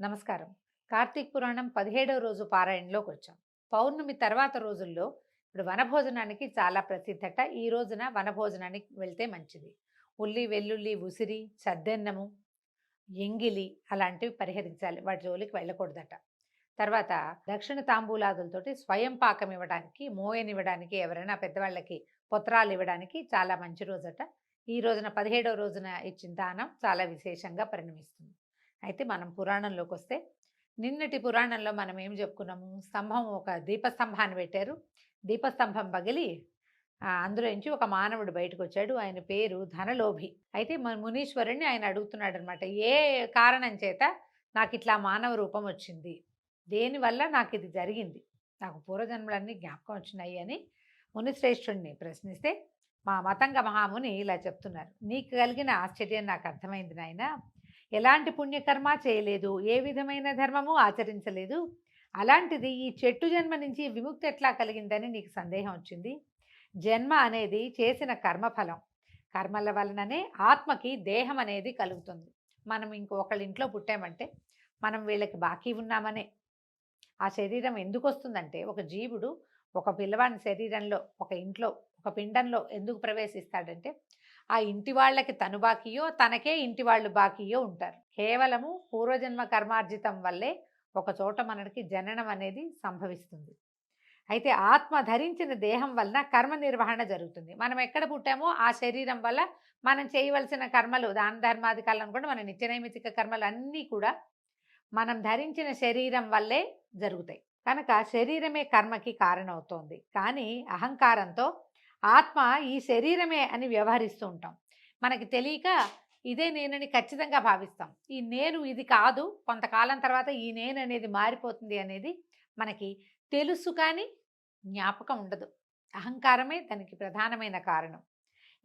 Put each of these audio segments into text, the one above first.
నమస్కారం. కార్తీక పురాణం 17వ రోజు పారాయణలోకి వచ్చాం. పౌర్ణమి తర్వాత రోజుల్లో ఇప్పుడు వనభోజనానికి చాలా ప్రసిద్ధట. ఈ రోజున వనభోజనానికి వెళ్తే మంచిది. ఉల్లి, వెల్లుల్లి, ఉసిరి, సద్దెన్నము, ఎంగిలి అలాంటివి పరిహరించాలి. వాటి జోలికి వెళ్ళకూడదట. తర్వాత దక్షిణ తాంబూలాదులతోటి స్వయం పాకం ఇవ్వడానికి, మోయనివ్వడానికి, ఎవరైనా పెద్దవాళ్ళకి పొత్రాలు ఇవ్వడానికి చాలా మంచి రోజట. ఈ రోజున 17వ రోజున ఇచ్చిన దానం చాలా విశేషంగా పరిణమిస్తుంది. అయితే మనం పురాణంలోకి వస్తే, నిన్నటి పురాణంలో మనం ఏం చెప్పుకున్నాము? స్తంభం, ఒక దీపస్తంభాన్ని పెట్టారు. దీపస్తంభం పగిలి అందులో నుంచి ఒక మానవుడు బయటకు వచ్చాడు. ఆయన పేరు ధనలోభి. అయితే మన మునీశ్వరుణ్ణి ఆయన అడుగుతున్నాడు అనమాట, ఏ కారణం చేత నాకు ఇట్లా మానవ రూపం వచ్చింది, దేనివల్ల నాకు ఇది జరిగింది, నాకు పూర్వజన్మలన్నీ జ్ఞాపకం వచ్చినాయి అని మునిశ్రేష్ఠుడిని ప్రశ్నిస్తే, మా మతంగ మహాముని ఇలా చెప్తున్నారు. నీకు కలిగిన ఆశ్చర్యం నాకు అర్థమైంది నాయన. ఎలాంటి పుణ్యకర్మ చేయలేదు, ఏ విధమైన ధర్మము ఆచరించలేదు, అలాంటిది ఈ చెట్టు జన్మ నుంచి విముక్తి ఎట్లా కలిగిందని నీకు సందేహం వచ్చింది. జన్మ అనేది చేసిన కర్మఫలం. కర్మల వలననే ఆత్మకి దేహం అనేది కలుగుతుంది. మనం ఇంకొకళ్ళ ఇంట్లో పుట్టామంటే మనం వీళ్ళకి బాకీ ఉన్నామనే. ఆ శరీరం ఎందుకు వస్తుందంటే, ఒక జీవుడు ఒక పిల్లవాడి శరీరంలో, ఒక ఇంట్లో, ఒక పిండంలో ఎందుకు ప్రవేశిస్తాడంటే, ఆ ఇంటి వాళ్ళకి తను బాకీయో, తనకే ఇంటి వాళ్ళు బాకీయో ఉంటారు. కేవలము పూర్వజన్మ కర్మార్జితం వల్లే ఒక చోట మనకి జననం అనేది సంభవిస్తుంది. అయితే ఆత్మ ధరించిన దేహం వలన కర్మ నిర్వహణ జరుగుతుంది. మనం ఎక్కడ పుట్టామో ఆ శరీరం వల్ల మనం చేయవలసిన కర్మలు, దాన ధర్మాది కళ్ళను కూడా, మన నిత్యనైమితిక కర్మలు అన్నీ కూడా మనం ధరించిన శరీరం వల్లే జరుగుతాయి. కనుక శరీరమే కర్మకి కారణమవుతోంది. కానీ అహంకారంతో ఆత్మ ఈ శరీరమే అని వ్యవహరిస్తూ ఉంటాం. మనకి తెలియక ఇదే నేనని ఖచ్చితంగా భావిస్తాం. ఈ నేను ఇది కాదు, కొంతకాలం తర్వాత ఈ నేను అనేది మారిపోతుంది అనేది మనకి తెలుసు, కానీ జ్ఞాపకం ఉండదు. అహంకారమే దానికి ప్రధానమైన కారణం.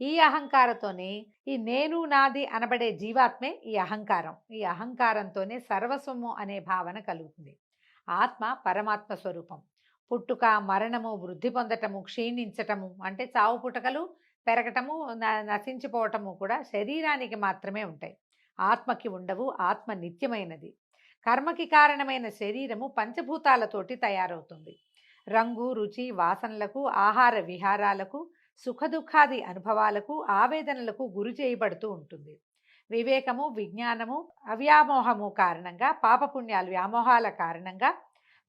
ఈ అహంకారంతోనే ఈ నేను నాది అనబడే జీవాత్మే ఈ అహంకారం. ఈ అహంకారంతోనే సర్వస్వము అనే భావన కలుగుతుంది. ఆత్మ పరమాత్మ స్వరూపం. పుట్టుక, మరణము, వృద్ధి పొందటము, క్షీణించటము అంటే చావు పుటకలు, పెరగటము, నశించిపోవటము కూడా శరీరానికి మాత్రమే ఉంటాయి. ఆత్మకి ఉండవు. ఆత్మ నిత్యమైనది. కర్మకి కారణమైన శరీరము పంచభూతాలతోటి తయారవుతుంది. రంగు, రుచి, వాసనలకు, ఆహార విహారాలకు, సుఖదుఖాది అనుభవాలకు, ఆవేదనలకు గురి చేయబడుతూ ఉంటుంది. వివేకము, విజ్ఞానము, అవ్యామోహము కారణంగా పాపపుణ్యాలు, వ్యామోహాల కారణంగా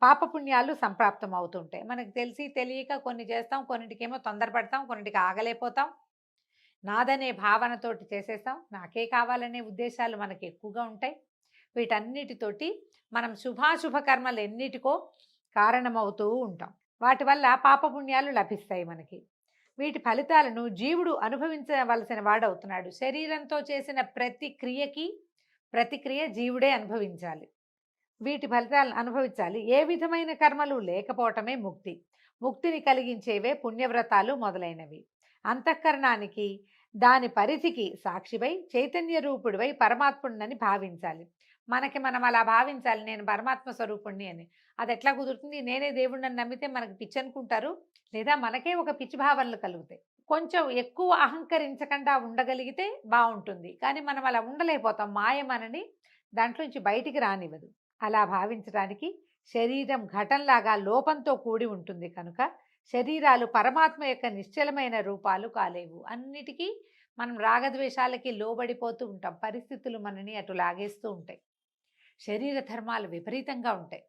పాపపుణ్యాలు సంప్రాప్తం అవుతుంటాయి. మనకు తెలిసి తెలియక కొన్ని చేస్తాం, కొన్నిటికేమో తొందరపడతాం, కొన్నిటికి ఆగలేకపోతాం. నాదనే భావనతోటి చేసేస్తాం. నాకే కావాలనే ఉద్దేశాలు మనకి ఎక్కువగా ఉంటాయి. వీటన్నిటితోటి మనం శుభాశుభ కర్మలు ఎన్నిటికో కారణమవుతూ ఉంటాం. వాటి వల్ల పాపపుణ్యాలు లభిస్తాయి మనకి. వీటి ఫలితాలను జీవుడు అనుభవించవలసిన వాడవుతున్నాడు. శరీరంతో చేసిన ప్రతిక్రియ జీవుడే అనుభవించాలి. వీటి ఫలితాలను అనుభవించాలి. ఏ విధమైన కర్మలు లేకపోవటమే ముక్తి. ముక్తిని కలిగించేవే పుణ్యవ్రతాలు మొదలైనవి. అంతఃకరణానికి, దాని పరిధికి సాక్షివై చైతన్య రూపుడివై పరమాత్ముడిని భావించాలి. మనం అలా భావించాలి, నేను పరమాత్మ స్వరూపుణ్ణి అని. అది ఎట్లా కుదురుతుంది? నేనే దేవుడిని నమ్మితే మనకు పిచ్చి అనుకుంటారు, లేదా మనకే ఒక పిచ్చి భావనలు కలుగుతాయి. కొంచెం ఎక్కువ అహంకరించకుండా ఉండగలిగితే బాగుంటుంది. కానీ మనం అలా ఉండలేకపోతాం. మాయ మనని దాంట్లోంచి బయటికి రానివ్వదు. అలా భావించడానికి శరీరం ఘటంలాగా లోపంతో కూడి ఉంటుంది. కనుక శరీరాలు పరమాత్మ యొక్క నిశ్చలమైన రూపాలు కాలేవు. అన్నిటికీ మనం రాగద్వేషాలకి లోబడిపోతూ ఉంటాం. పరిస్థితులు మనని అటు లాగేస్తూ ఉంటాయి. శరీర ధర్మాలు విపరీతంగా ఉంటాయి.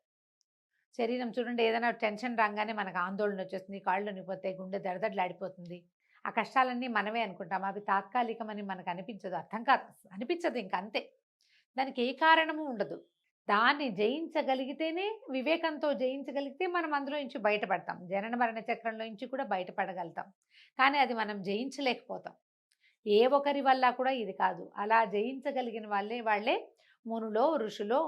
శరీరం చూడండి, ఏదైనా టెన్షన్ రాగానే మనకు ఆందోళన వచ్చేస్తుంది, కాళ్ళు నిపోతాయి, గుండె దడదడలాడిపోతుంది. ఆ కష్టాలన్నీ మనమే అనుకుంటాం. అవి తాత్కాలికమని మనకు అనిపించదు, అర్థం కాదు, అనిపించదు. ఇంకంతే. దానికి ఏ కారణము ఉండదు. దాన్ని జయించగలిగితేనే, వివేకంతో జయించగలిగితే మనం అందులో నుంచి బయటపడతాం. జనన మరణ చక్రంలో నుంచి కూడా బయటపడగలుగుతాం. కానీ అది మనం జయించలేకపోతాం. ఏ ఒకరి వల్ల కూడా ఇది కాదు. అలా జయించగలిగిన వాళ్ళే మునులో, ఋషులో,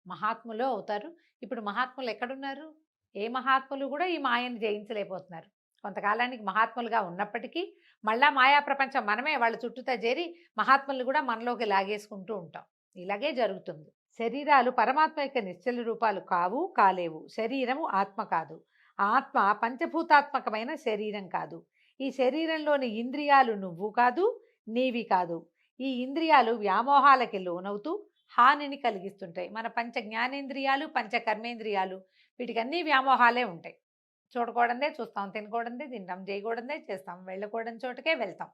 మహాత్ములో అవుతారు. ఇప్పుడు మహాత్ములు ఎక్కడున్నారు? ఏ మహాత్ములు కూడా ఈ మాయను జయించలేకపోతున్నారు. కొంతకాలానికి మహాత్ములుగా ఉన్నప్పటికీ మళ్ళా మాయా ప్రపంచం మనమే వాళ్ళ చుట్టూతా చేరి మహాత్ములు కూడా మనలోకి లాగేసుకుంటూ ఉంటాం. ఇలాగే జరుగుతుంది. శరీరాలు పరమాత్మ యొక్క నిశ్చల రూపాలు కాలేవు. శరీరము ఆత్మ కాదు. ఆత్మ పంచభూతాత్మకమైన శరీరం కాదు. ఈ శరీరంలోని ఇంద్రియాలు నువ్వు కాదు, నీవి కాదు. ఈ ఇంద్రియాలు వ్యామోహాలకి లోనవుతూ హానిని కలిగిస్తుంటాయి. మన పంచ జ్ఞానేంద్రియాలు, పంచ కర్మేంద్రియాలు వీటికన్నీ వ్యామోహాలే ఉంటాయి. చూడకూడదే చూస్తాం, తినకూడదే తింటాం, చేయకూడదే చేస్తాం, వెళ్ళకూడని చోటుకే వెళ్తాం,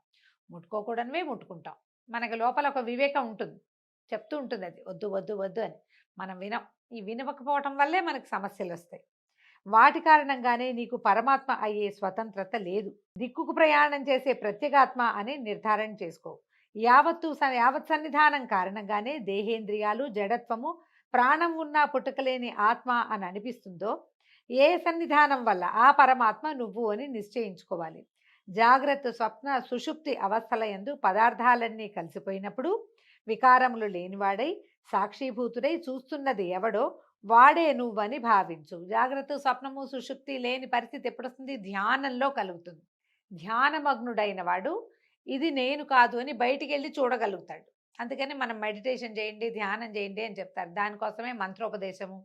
ముట్టుకోకూడనివే ముట్టుకుంటాం. మనకి లోపల ఒక వివేకం ఉంటుంది, చెప్తూ ఉంటుంది అది వద్దు వద్దు వద్దు అని. మనం వినం. ఈ వినకపోవటం వల్లే మనకు సమస్యలు వస్తాయి. వాటి కారణంగానే నీకు పరమాత్మ అయ్యే స్వతంత్రత లేదు. దిక్కుకు ప్రయాణం చేసే ప్రత్యేగాత్మ అని నిర్ధారణ చేసుకో. యావత్ సన్నిధానం కారణంగానే దేహేంద్రియాలు, జడత్వము, ప్రాణం ఉన్నా పుట్టుకలేని ఆత్మ అని అనిపిస్తుందో, ఏ సన్నిధానం వల్ల ఆ పరమాత్మ నువ్వు అని నిశ్చయించుకోవాలి. జాగ్రత్త, స్వప్న, సుషుప్తి అవస్థల యందు పదార్థాలన్నీ కలిసిపోయినప్పుడు వికారములు లేనివాడై సాక్షిభూతుడై చూస్తున్నది ఎవడో వాడే నువ్వని భావించు. జాగ్రత్త, స్వప్నము, సుషుప్తి లేని పరిస్థితి ఎప్పుడు వస్తుంది? ధ్యానంలో కలుగుతుంది. ధ్యానమగ్నుడైన వాడు ఇది నేను కాదు అని బయటికి వెళ్ళి చూడగలుగుతాడు. అందుకని మనం మెడిటేషన్ చేయండి, ధ్యానం చేయండి అని చెప్తారు. దానికోసమే మంత్రోపదేశము.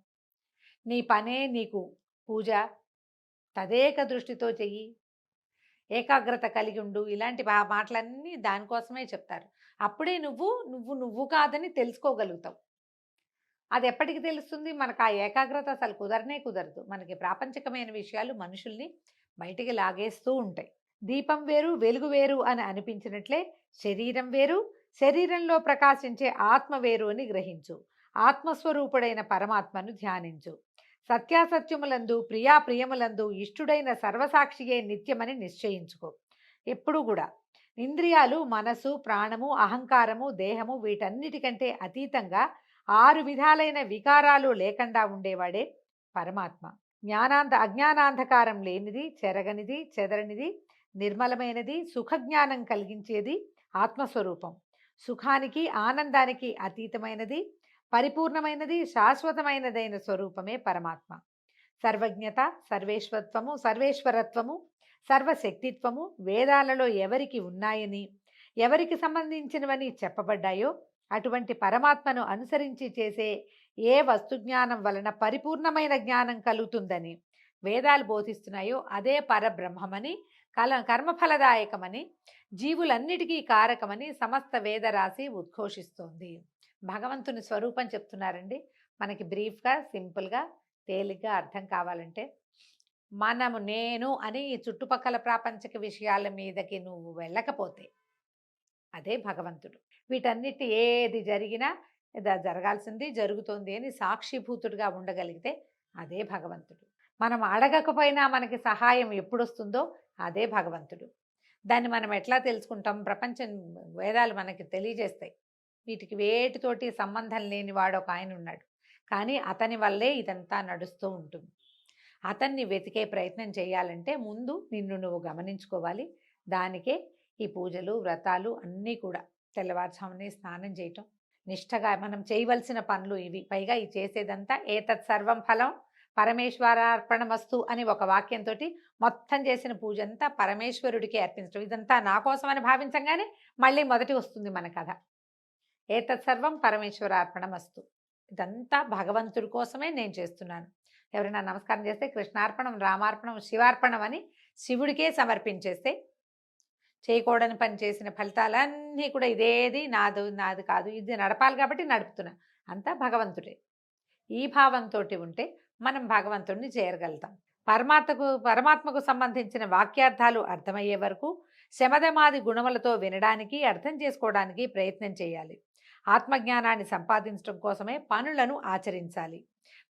నీ పనే నీకు పూజ, తదేక దృష్టితో చెయ్యి, ఏకాగ్రత కలిగి ఉండు, ఇలాంటి మాటలన్నీ దానికోసమే చెప్తారు. అప్పుడే నువ్వు నువ్వు నువ్వు కాదని తెలుసుకోగలుగుతావు. అది ఎప్పటికి తెలుస్తుంది? మనకు ఆ ఏకాగ్రత అసలు కుదరనే కుదరదు. మనకి ప్రాపంచికమైన విషయాలు మనుషుల్ని బయటికి లాగేస్తూ ఉంటాయి. దీపం వేరు, వెలుగు వేరు అని అనిపించినట్లే శరీరం వేరు, శరీరంలో ప్రకాశించే ఆత్మ వేరు అని గ్రహించు. ఆత్మస్వరూపుడైన పరమాత్మను ధ్యానించు. సత్యాసత్యములందు, ప్రియాప్రియములందు ఇష్టుడైన సర్వసాక్షియే నిత్యమని నిశ్చయించుకో. ఎప్పుడు కూడా ఇంద్రియాలు, మనసు, ప్రాణము, అహంకారము, దేహము వీటన్నిటికంటే అతీతంగా 6 విధాలైన వికారాలు లేకుండా ఉండేవాడే పరమాత్మ. అజ్ఞానాంధకారం లేనిది, చెరగనిది, చెదరనిది, నిర్మలమైనది, సుఖజ్ఞానం కలిగించేది ఆత్మస్వరూపం. సుఖానికి, ఆనందానికి అతీతమైనది, పరిపూర్ణమైనది, శాశ్వతమైనదైన స్వరూపమే పరమాత్మ. సర్వజ్ఞత, సర్వేశ్వరత్వము, సర్వశక్తిత్వము వేదాలలో ఎవరికి ఉన్నాయని, ఎవరికి సంబంధించినవని చెప్పబడ్డాయో అటువంటి పరమాత్మను అనుసరించి చేసే ఏ వస్తుజ్ఞానం వలన పరిపూర్ణమైన జ్ఞానం కలుగుతుందని వేదాలు బోధిస్తున్నాయో అదే పరబ్రహ్మమని, కర్మఫలదాయకమని, జీవులన్నిటికీ కారకమని సమస్త వేదరాశి ఉద్ఘోషిస్తోంది. భగవంతుని స్వరూపం చెప్తున్నారండి. మనకి బ్రీఫ్గా, సింపుల్గా, తేలిగ్గా అర్థం కావాలంటే మనము నేను అని ఈ చుట్టుపక్కల ప్రాపంచిక విషయాల మీదకి నువ్వు వెళ్ళకపోతే అదే భగవంతుడు. వీటన్నిటి ఏది జరిగినా జరగాల్సింది జరుగుతోంది అని సాక్షిభూతుడిగా ఉండగలిగితే అదే భగవంతుడు. మనం అడగకపోయినా మనకి సహాయం ఎప్పుడు వస్తుందో అదే భగవంతుడు. దాన్ని మనం ఎట్లా తెలుసుకుంటాం? ప్రపంచం వేదాలు మనకి తెలియజేస్తాయి. వీటికి వేటితోటి సంబంధం లేని వాడు ఒక ఆయన ఉన్నాడు, కానీ అతని వల్లే ఇదంతా నడుస్తూ ఉంటుంది. అతన్ని వెతికే ప్రయత్నం చేయాలంటే ముందు నిన్ను నువ్వు గమనించుకోవాలి. దానికే ఈ పూజలు, వ్రతాలు అన్నీ కూడా. తెల్లవారుజామునే స్నానం చేయటం, నిష్టగా మనం చేయవలసిన పనులు ఇవి. పైగా ఈ చేసేదంతా ఏతత్ సర్వం ఫలం పరమేశ్వరార్పణమస్తు అని ఒక వాక్యంతో మొత్తం చేసిన పూజ అంతా పరమేశ్వరుడికి అర్పించడం. ఇదంతా నా కోసమని భావించగానే మళ్ళీ మొదటి వస్తుంది మన కథ. ఏతత్ సర్వం పరమేశ్వరార్పణమస్తు. ఇదంతా భగవంతుడి కోసమే నేను చేస్తున్నాను. ఎవరైనా నమస్కారం చేస్తే కృష్ణార్పణం, రామార్పణం, శివార్పణం అని శివుడికే సమర్పించేస్తే చేయకూడని పని చేసిన ఫలితాలన్నీ కూడా ఇదేది నాది కాదు, ఇది నడపాలి కాబట్టి నడుపుతున్నా, అంతా భగవంతుడే. ఈ భావంతో ఉంటే మనం భగవంతుడిని చేరగలుగుతాం. పరమాత్మకు సంబంధించిన వాక్యార్థాలు అర్థమయ్యే వరకు శమధమాది గుణములతో వినడానికి, అర్థం చేసుకోవడానికి ప్రయత్నం చేయాలి. ఆత్మజ్ఞానాన్ని సంపాదించడం కోసమే పనులను ఆచరించాలి.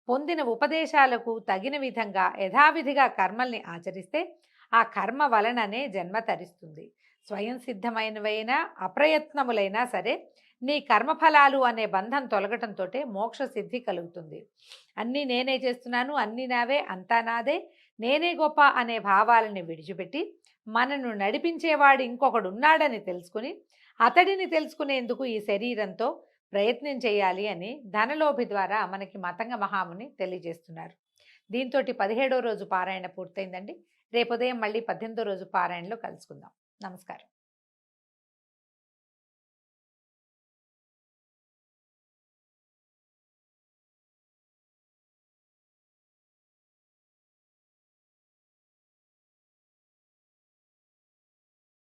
పొందిన ఉపదేశాలకు తగిన విధంగా యథావిధిగా కర్మల్ని ఆచరిస్తే ఆ కర్మ వలననే జన్మ తరిస్తుంది. స్వయం సిద్ధమైనవైనా అప్రయత్నములైనా సరే నీ కర్మఫలాలు అనే బంధం తొలగటంతో మోక్ష సిద్ధి కలుగుతుంది. అన్నీ నేనే చేస్తున్నాను, అన్నీ నావే, అంతా నాదే, నేనే గొప్ప అనే భావాలని విడిచిపెట్టి మనను నడిపించేవాడు ఇంకొకడున్నాడని తెలుసుకుని అతడిని తెలుసుకునేందుకు ఈ శరీరంతో ప్రయత్నం చేయాలి అని ధనలోభి ద్వారా మనకి మతంగ మహాముని తెలియజేస్తున్నారు. దీంతో 17వ రోజు పారాయణ పూర్తయిందండి. రేపు ఉదయం మళ్ళీ 18వ రోజు పారాయణలో కలుసుకుందాం. నమస్కారం.